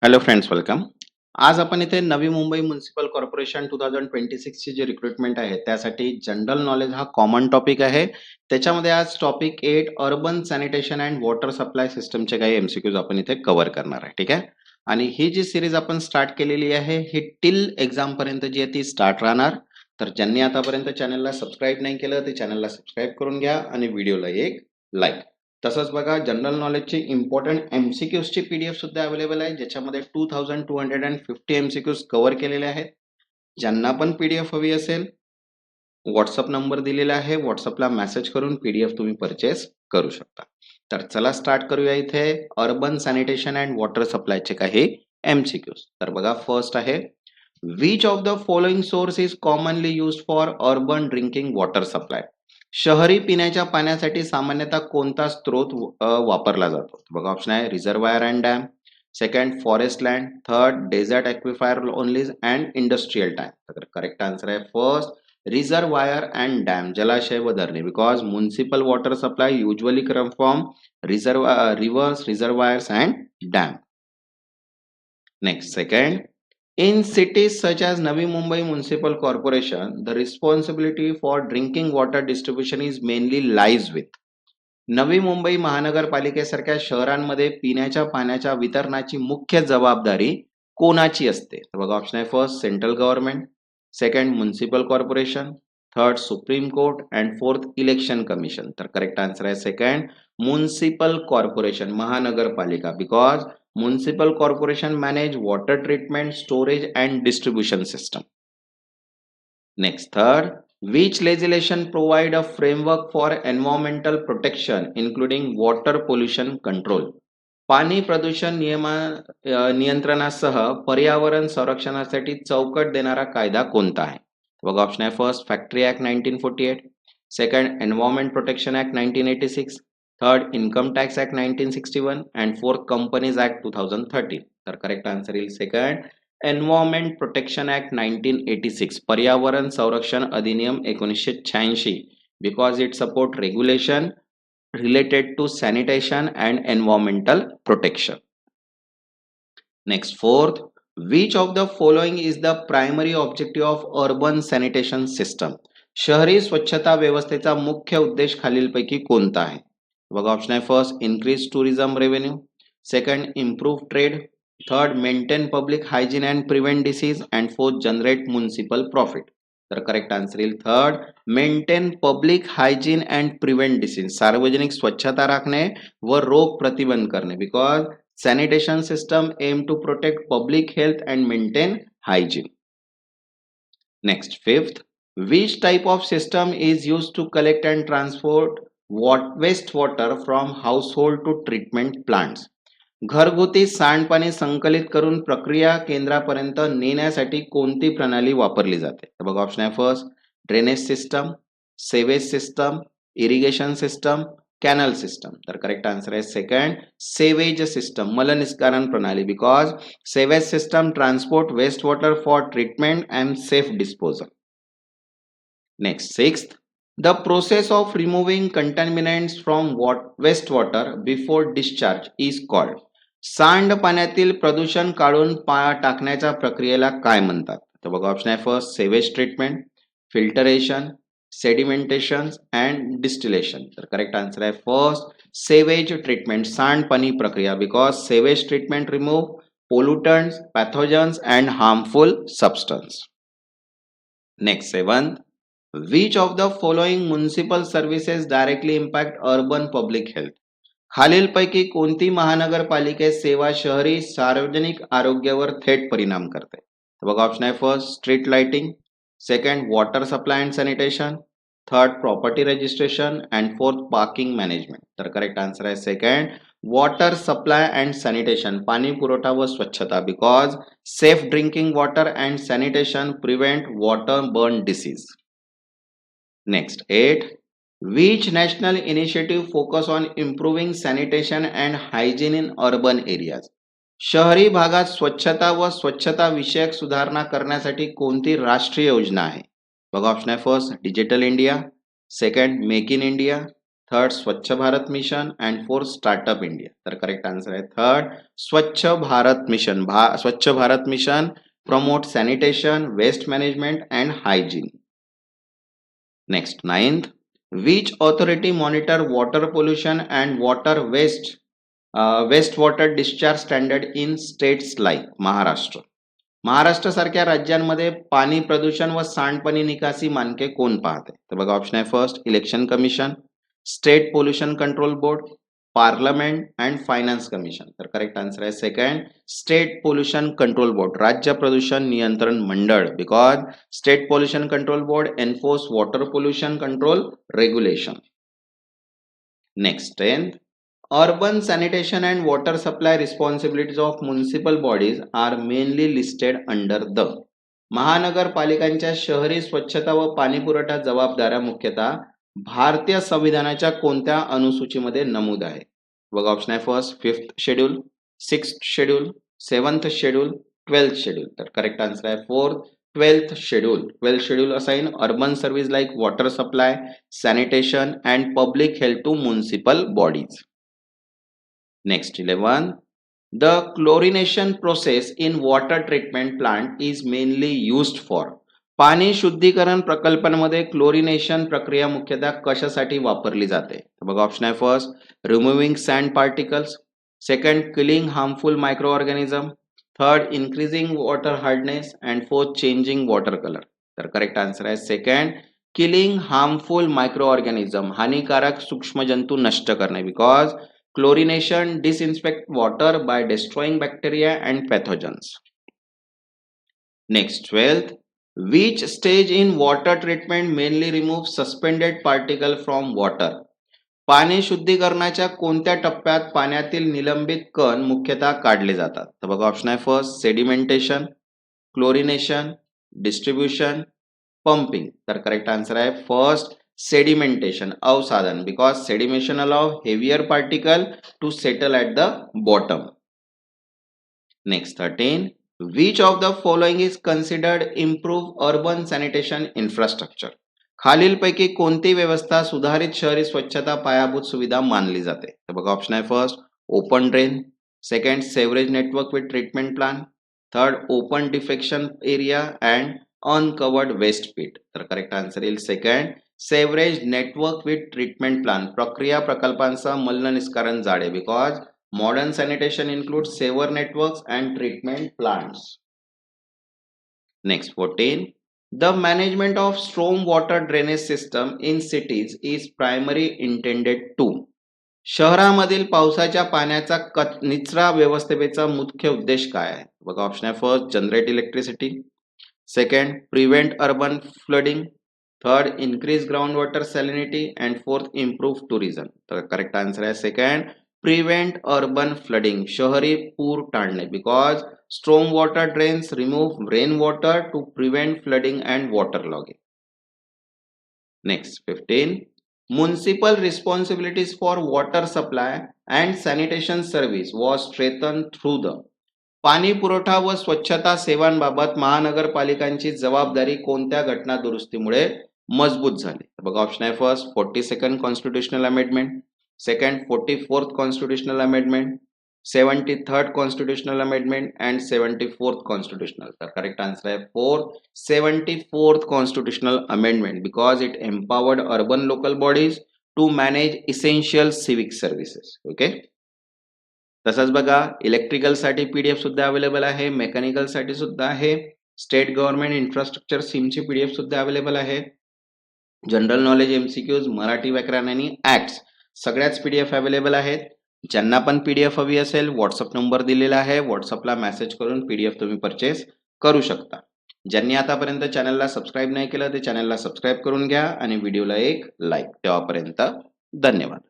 Hello friends, welcome. आज आपण इथे नवी मुंबई म्युनिसिपल कॉर्पोरेशन 2026 ची जी रिक्रुटमेंट आहे त्यासाठी जनरल नॉलेज हा कॉमन टॉपिक आहे. त्याच्यामध्ये आज topic 8 urban sanitation and water supply सिस्टमचे काही एमसीक्यूज आपण इथे कव्हर करणार आहे. ठीक आहे. आणि ही जी सिरीज आपण स्टार्ट केलेली आहे ही टिल एक्झाम पर्यंत जी आहे ती स्टार्ट राहणार. तर ज्यांनी आतापर्यंत चॅनलला सबस्क्राईब नाही केलं ते चॅनलला सबस्क्राईब करून घ्या आणि व्हिडिओला एक लाईक. तसंच बघा, जनरल नॉलेजची इम्पॉर्टंट एमसीक्यूजची पीडीएफ सुद्धा अवेलेबल आहे, ज्याच्यामध्ये 2250 एमसीक्यूज कव्हर केलेले आहेत. ज्यांना पण पीडीएफ हवी असेल, व्हॉट्सअप नंबर दिलेला आहे, व्हॉट्सअपला मेसेज करून पीडीएफ तुम्ही परचेस करू शकता. तर चला स्टार्ट करूया. इथे अर्बन सॅनिटेशन अँड वॉटर सप्लायचे काही एमसीक्यूज. तर बघा, फर्स्ट आहे, which of the following source is commonly use for urban drinking water supply. शहरी पिण्याच्या पाण्यासाठी सामान्यतः कोणता स्रोत वापरला जातो? बघा, ऑप्शन आहे reservoir and dam, second forest land, third desert aquifer only's and industrial tank. तर करेक्ट आन्सर आहे फर्स्ट, रिझर्वायर अँड डॅम, जलाशय व धरणे. Because municipal water supply usually come from rivers, reservoirs and dam. Next, second, in cities such as Navi Mumbai Municipal Corporation, the responsibility for drinking water distribution is mainly lies with. Navi Mumbai महानगरपालिकेसारख्या शहरांमध्ये पिण्याच्या पाण्याच्या वितरणाची मुख्य जबाबदारी कोणाची असते? तर बघा, ऑप्शन आहे first central government, second municipal corporation, third supreme court and fourth election commission. तर करेक्ट आन्सर आहे सेकंड, म्युनिसिपल कॉर्पोरेशन, महानगरपालिका. Because municipal corporation manage water treatment, storage and distribution system. Next, third, which legislation provide a framework for environmental protection including water pollution control? पाणी प्रदूषण नियंत्रणासह पर्यावरण संरक्षणासाठी चौकट देणारा कायदा कोणता आहे? बघा, ऑप्शन आहे first factory act 1948, second environment protection act 1986, third income tax act 1961 and fourth companies act 2013. तर करेक्ट आन्सर येईल सेकंड, एन्व्हायरमेंट प्रोटेक्शन ऍक्ट 1986, पर्यावरण संरक्षण अधिनियम 1986. Because it support regulation related to sanitation and environmental protection. Next, fourth, which of the following is the primary objective of urban sanitation system? शहरी स्वच्छता व्यवस्थेचा मुख्य उद्देश खालीलपैकी कोणता आहे? बघा, ऑप्शन आहे first increase tourism revenue, second improve trade, third maintain public hygiene and prevent disease and fourth generate municipal profit. तर करेक्ट आन्सर येईल third, maintain public hygiene and prevent disease, सार्वजनिक स्वच्छता राखणे व रोग प्रतिबंध करणे. Because sanitation system aim to protect public health and maintain hygiene. Next, fifth, which type of system is used to collect and transport wastewater from household to treatment plants? घरगुती सांडपाणी संकलित करून प्रक्रिया केंद्रापर्यंत नेण्यासाठी कोणती प्रणाली वापरली जाते? तर बघा, ऑप्शन आहे first drainage system, sewage system, irrigation system, canal system. तर करेक्ट आन्सर आहे सेकंड, सेवेज सिस्टम, मलनिस्कारण प्रणाली. Because sewage system transport waste water for treatment and safe disposal. Next, sixth, the process of removing contaminants from waste water before discharge is called. सांडपाण्यातील प्रदूषण काढून टाकण्याच्या प्रक्रियेला काय म्हणतात? तर बघा, ऑप्शन आहे first sewage treatment, filtration, sedimentation and distillation. तर करेक्ट आन्सर आहे फर्स्ट सेवेज ट्रीटमेंट, सांडपाणी प्रक्रिया. Because sewage treatment remove pollutants, pathogens and harmful substance. Next, seventh, which of the following municipal services directly impact urban public health? खालीलपैकी कोणती महानगरपालिके सेवा शहरी सार्वजनिक आरोग्यावर थेट परिणाम करते? तर बघा, ऑप्शन आहे first street lighting, second water supply and sanitation, third property registration and fourth parking management. तर करेक्ट आन्सर आहे second, water supply and sanitation, पाणी पुरवठा व स्वच्छता. Because safe drinking water and sanitation prevent water burn disease. Next, 8. Which national initiative focus on improving sanitation and hygiene in urban areas? शहरी भागात स्वच्छता व स्वच्छता विषयक सुधारणा करण्यासाठी कोणती राष्ट्रीय योजना आहे? बघा, ऑप्शन आहे first digital India, second make in India, third Swachh Bharat mission and fourth startup India. तर करेक्ट आन्सर आहे third Swachh Bharat mission. Swachh Bharat mission promote sanitation, waste management and hygiene. Next, ninth, which authority monitor water pollution and wastewater discharge standard in states like Maharashtra? Maharashtra सारख्या राज्यांमध्ये पाणी प्रदूषण व सांडपाणी निकासी मानके कोण पाहते? तर बघा ऑप्शन आहे first election commission, state pollution control board, parliament and finance commission. तर करेक्ट आन्सर आहे second state pollution control board, राज्य प्रदूषण नियंत्रण मंडळ. Because state pollution control board enforce water pollution control regulation. Next 10th, urban sanitation and water supply responsibilities of municipal bodies are mainly listed under the. महानगरपालिकांच्या शहरी स्वच्छता व पाणी पुरवठा जबाबदाऱ्या मुख्यतः भारतीय संविधानाच्या कोणत्या अनुसूचीमध्ये नमूद आहे? बघा ऑप्शन आहे first 5th schedule, 6th schedule, 7th schedule, 12th schedule. तर करेक्ट आन्सर आहे 4th 12th schedule. 12th schedule assign urban service like water supply, sanitation and public health to municipal bodies. Next 11, the chlorination process in water treatment plant is mainly used for. पाणी शुद्धीकरण प्रकल्पांमध्ये chlorination प्रक्रिया मुख्यतः कशासाठी वापरली जाते? तर बघा ऑप्शन आहे first removing sand particles, second killing harmful micro organism, third increasing water hardness and fourth changing water colour. तर करेक्ट आन्सर आहे second killing harmful micro organism, हानिकारक सूक्ष्मजंतू नष्ट करणे. Because chlorination disinfect water by destroying bacteria and pathogens. Next 12th, which stage in water treatment mainly removes suspended particle from water? पाणी शुद्धीकरणाच्या कोणत्या टप्प्यात पाण्यातील निलंबित कण मुख्यतः काढले जातात? तर बघा ऑप्शन आहे first sedimentation, chlorination, distribution, pumping. तर करेक्ट आन्सर आहे first sedimentation, अवसादन. because sedimation allow heavier particle to settle at the bottom. Next 13, which of the following is considered improve urban sanitation infrastructure? खालीलपैकी कोणती व्यवस्था सुधारित शहरी स्वच्छता पायाभूत सुविधा मानली जाते? तर बघा ऑप्शन आहे first open drain, second sewerage network with treatment plan, third open defecation area and uncovered waste pit. तर करेक्ट आन्सर येईल second sewerage network with treatment plan, प्रक्रिया प्रकल्पांसह मल निस्कारण जाळे. Because modern sanitation include sewer networks and treatment plants. Next 14, the management of storm water drainage system in cities is primary intended to. शहरामधील पावसाच्या पाण्याचा निचरा व्यवस्थेचा मुख्य उद्देश काय आहे? बघा ऑप्शन आहे first generate electricity, second prevent urban flooding, third increase ground water salinity and fourth improve tourism. तर करेक्ट आन्सर आहे सेकंड प्रिव्हेंट अर्बन फ्लडिंग, शहरी पूर टाळणे. Because storm water drains remove rain water to prevent flooding and water logging. Next 15, municipal responsibilities for water supply and sanitation service was strengthen through the. पाणी पुरवठा व स्वच्छता सेवांबाबत महानगरपालिकांची जबाबदारी कोणत्या घटना दुरुस्तीमुळे मजबूत झाली? बघा ऑप्शन आहे first 42nd constitutional amendment, second 44th constitutional amendment, 73rd constitutional amendment and 74th constitutional. तर करेक्ट आन्सर आहे 74th constitutional amendment. Because it empowered urban local bodies to manage essential civic services. Okay, तसंच बघा electrical साठी PDF सुद्धा available आहे, mechanical साठी सुद्धा आहे, स्टेट गव्हर्नमेंट इन्फ्रास्ट्रक्चर स्कीमची पीडीएफ सुद्धा अवेलेबल आहे, जनरल नॉलेज एमसीक्यूज, मराठी व्याकरण आणि ऍक्ट्स सगळ्याच पीडीएफ अवेलेबल आहेत. ज्यांना पण पीडीएफ हवी असेल व्हॉट्सअप नंबर दिलेला आहे, व्हॉट्सअपला मेसेज करून पीडीएफ तुम्ही परचेस करू शकता. ज्यांनी आतापर्यंत चॅनलला सबस्क्राईब नाही केलं ते चॅनलला सबस्क्राईब करून घ्या आणि व्हिडिओला एक लाईक. तेव्हापर्यंत धन्यवाद.